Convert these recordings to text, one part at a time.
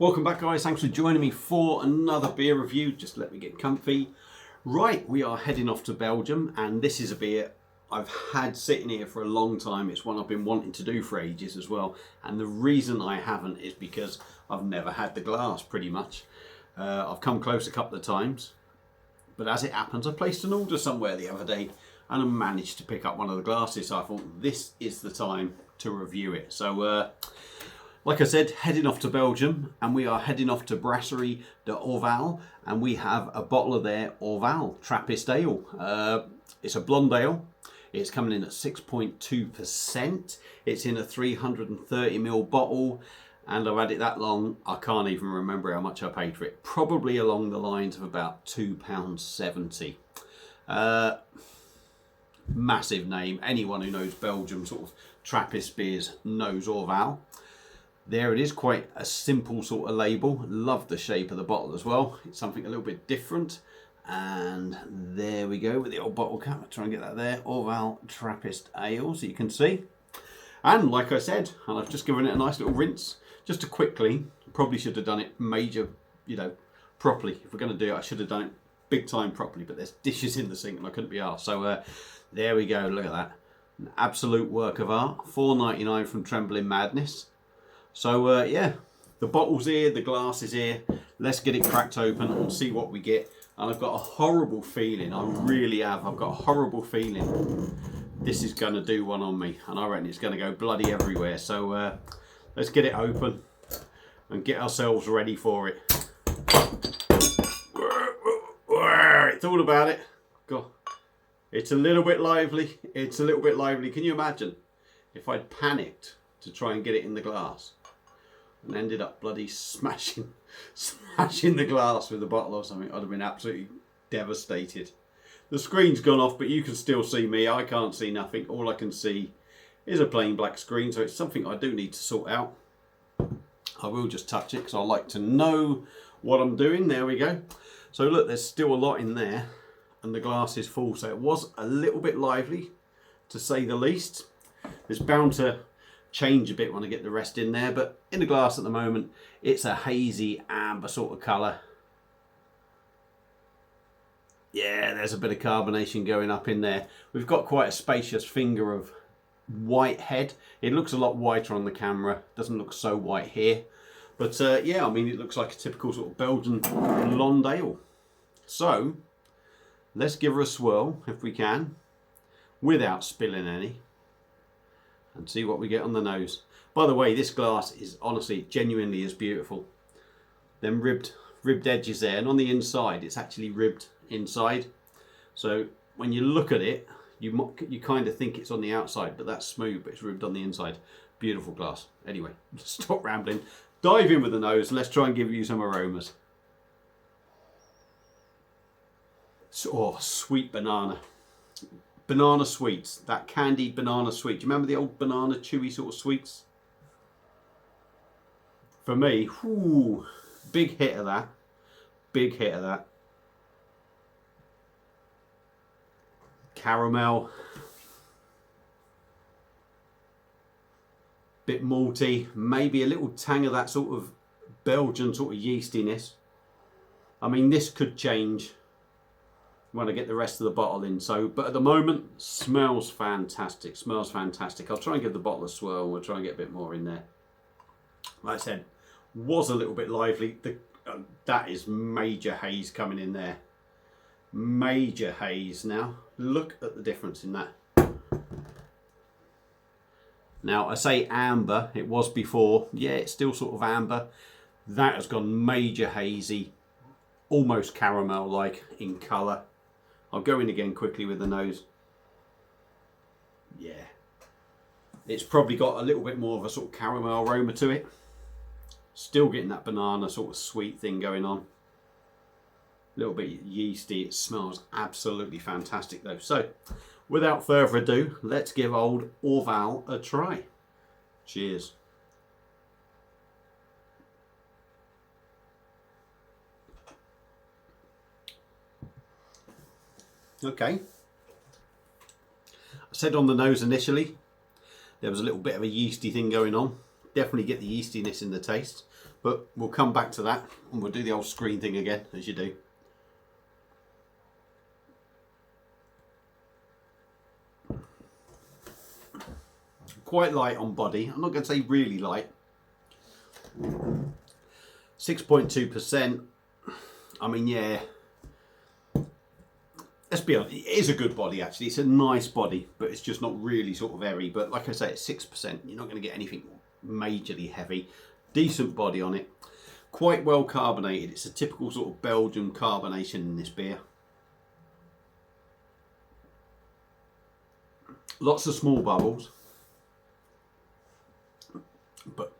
Welcome back, guys. Thanks for joining me for another beer review. Just let me get comfy. Right, we are heading off to Belgium, and this is a beer I've had sitting here for a long time. It's one I've been wanting to do for ages as well, and the reason I haven't is because I've never had the glass, pretty much. I've come close a couple of times, but as it happens, I placed an order somewhere the other day and I managed to pick up one of the glasses, so I thought this is the time to review it. So like I said, heading off to Belgium, and we are heading off to Brasserie de Orval, and we have a bottle of their Orval Trappist Ale. It's a blonde ale. It's coming in at 6.2%. It's in a 330ml bottle, and I've had it that long, I can't even remember how much I paid for it. Probably along the lines of about £2.70. Massive name. Anyone who knows Belgium sort of Trappist beers knows Orval. There it is, quite a simple sort of label. Love the shape of the bottle as well. It's something a little bit different. And there we go with the old bottle cap. I'll try and get that there. Orval Trappist Ale, so you can see. And like I said, and I've just given it a nice little rinse. Just to quickly, probably should have done it properly. If we're going to do it, I should have done it big time properly. But there's dishes in the sink and I couldn't be arsed. So there we go, look at that. An absolute work of art. £4.99 from Trembling Madness. So yeah, the bottle's here, the glass is here. Let's get it cracked open and see what we get. And I've got a horrible feeling, I really have. I've got a horrible feeling this is going to do one on me. And I reckon it's going to go bloody everywhere. So let's get it open and get ourselves ready for it. It's all about it. God, it's a little bit lively. It's a little bit lively. Can you imagine if I'd panicked to try and get it in the glass and ended up bloody smashing the glass with a bottle or something? I'd have been absolutely devastated. The screen's gone off, but you can still see me. I can't see nothing. All I can see is a plain black screen, so it's something I do need to sort out. I will just touch it because I like to know what I'm doing. There we go. So look, there's still a lot in there and the glass is full, so it was a little bit lively to say the least. It's bound to change a bit when I get the rest in there, but in the glass at the moment it's a hazy amber sort of colour. Yeah, there's a bit of carbonation going up in there. We've got quite a spacious finger of white head. It looks a lot whiter on the camera, doesn't look so white here, but yeah, I mean, it looks like a typical sort of Belgian blonde ale. So let's give her a swirl if we can without spilling any and see what we get on the nose. By the way, this glass is honestly, genuinely is beautiful. Them ribbed edges there, and on the inside it's actually ribbed inside. So when you look at it, you kind of think it's on the outside, but that's smooth, but it's ribbed on the inside. Beautiful glass. Anyway, stop rambling. Dive in with the nose. Let's try and give you some aromas. Oh, sweet banana. Banana sweets, that candied banana sweet. Do you remember the old banana chewy sort of sweets? For me, whoo, big hit of that. Big hit of that. Caramel. Bit malty, maybe a little tang of that sort of Belgian sort of yeastiness. I mean, this could change when I get the rest of the bottle in. So, but at the moment, smells fantastic. Smells fantastic. I'll try and give the bottle a swirl. We'll try and get a bit more in there. Like I said, was a little bit lively. That is major haze coming in there. Major haze now. Look at the difference in that. Now, I say amber. It was before. Yeah, it's still sort of amber. That has gone major hazy. Almost caramel-like in colour. I'll go in again quickly with the nose. Yeah. It's probably got a little bit more of a sort of caramel aroma to it. Still getting that banana sort of sweet thing going on. A little bit yeasty. It smells absolutely fantastic though. So, without further ado, let's give old Orval a try. Cheers. Okay, I said on the nose initially there was a little bit of a yeasty thing going on. Definitely get the yeastiness in the taste, but we'll come back to that and we'll do the old screen thing again, as you do. Quite light on body. I'm not going to say really light. 6.2%. I mean, yeah. Let's be honest, it is a good body actually. It's a nice body, but it's just not really sort of airy. But like I say, it's 6%. You're not going to get anything majorly heavy. Decent body on it. Quite well carbonated. It's a typical sort of Belgian carbonation in this beer. Lots of small bubbles. But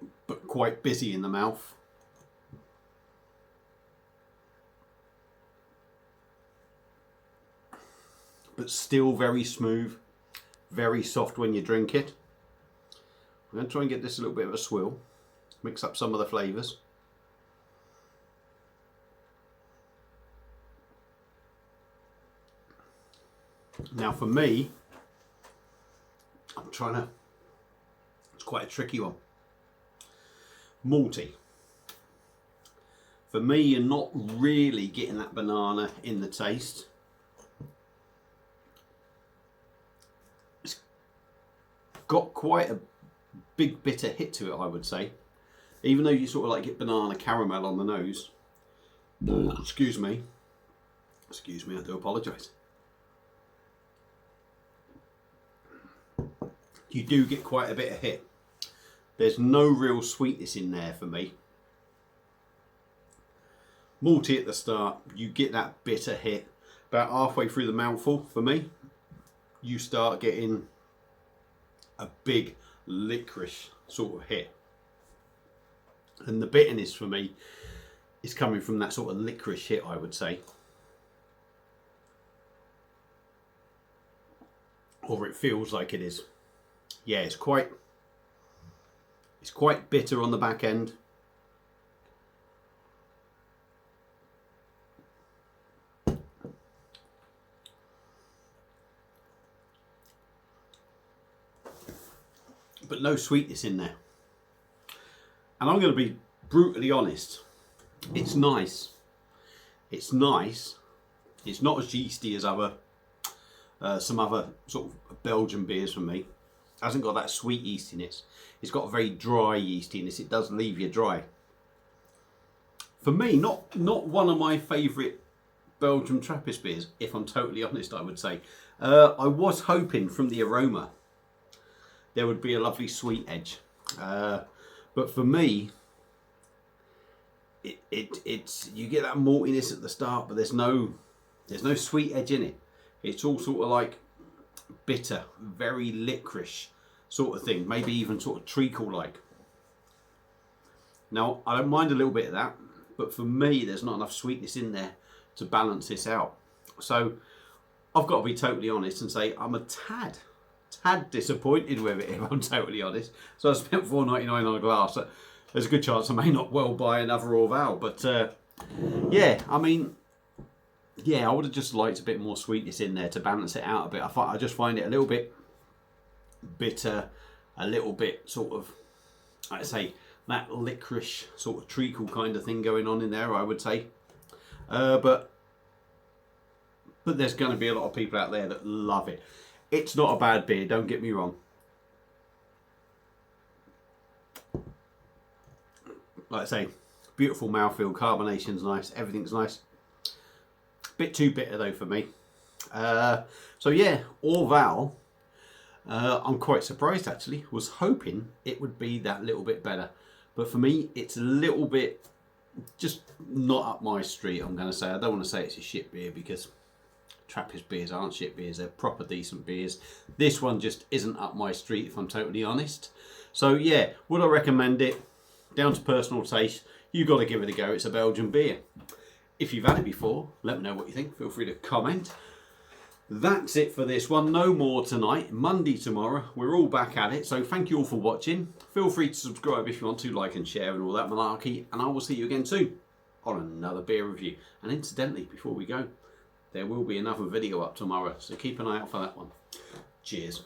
quite busy in the mouth. But still very smooth, very soft when you drink it. I'm going to try and get this a little bit of a swill, mix up some of the flavours. Now for me, it's quite a tricky one. Malty. For me, you're not really getting that banana in the taste. It's got quite a big bitter hit to it, I would say. Even though you sort of like get banana caramel on the nose. Excuse me, I do apologise. You do get quite a bit of hit. There's no real sweetness in there for me. Malty at the start, you get that bitter hit. About halfway through the mouthful, for me, you start getting a big licorice sort of hit. And the bitterness for me is coming from that sort of licorice hit, I would say. Or it feels like it is. Yeah, it's quite bitter on the back end. But no sweetness in there. And I'm going to be brutally honest. It's nice. It's nice. It's not as yeasty as some other sort of Belgian beers for me. Hasn't got that sweet yeastiness. It's got a very dry yeastiness. It does leave you dry. For me, not one of my favourite Belgian Trappist beers, if I'm totally honest, I would say. I was hoping from the aroma there would be a lovely sweet edge. But for me, it's you get that maltiness at the start, but there's no sweet edge in it. It's all sort of like bitter, very licorice sort of thing, maybe even sort of treacle like. Now I don't mind a little bit of that, but for me there's not enough sweetness in there to balance this out. So I've got to be totally honest and say I'm a tad disappointed with it, if I'm totally honest. So I spent $4.99 on a glass. There's a good chance I may not well buy another Orval, but yeah, I mean, yeah, I would have just liked a bit more sweetness in there to balance it out a bit. I just find it a little bit bitter, a little bit sort of, like I say, that licorice sort of treacle kind of thing going on in there, I would say. But there's going to be a lot of people out there that love it. It's not a bad beer, don't get me wrong. Like I say, beautiful mouthfeel, carbonation's nice, everything's nice. Bit too bitter though for me. So yeah, Orval, I'm quite surprised actually. Was hoping it would be that little bit better. But for me, it's a little bit just not up my street, I'm going to say. I don't want to say it's a shit beer because Trappist beers aren't shit beers. They're proper decent beers. This one just isn't up my street, if I'm totally honest. So yeah, would I recommend it? Down to personal taste. You've got to give it a go. It's a Belgian beer. If you've had it before, let me know what you think. Feel free to comment. That's it for this one. No more tonight. Monday tomorrow. We're all back at it. So thank you all for watching. Feel free to subscribe if you want to, like and share and all that malarkey. And I will see you again soon on another beer review. And incidentally, before we go, there will be another video up tomorrow. So keep an eye out for that one. Cheers.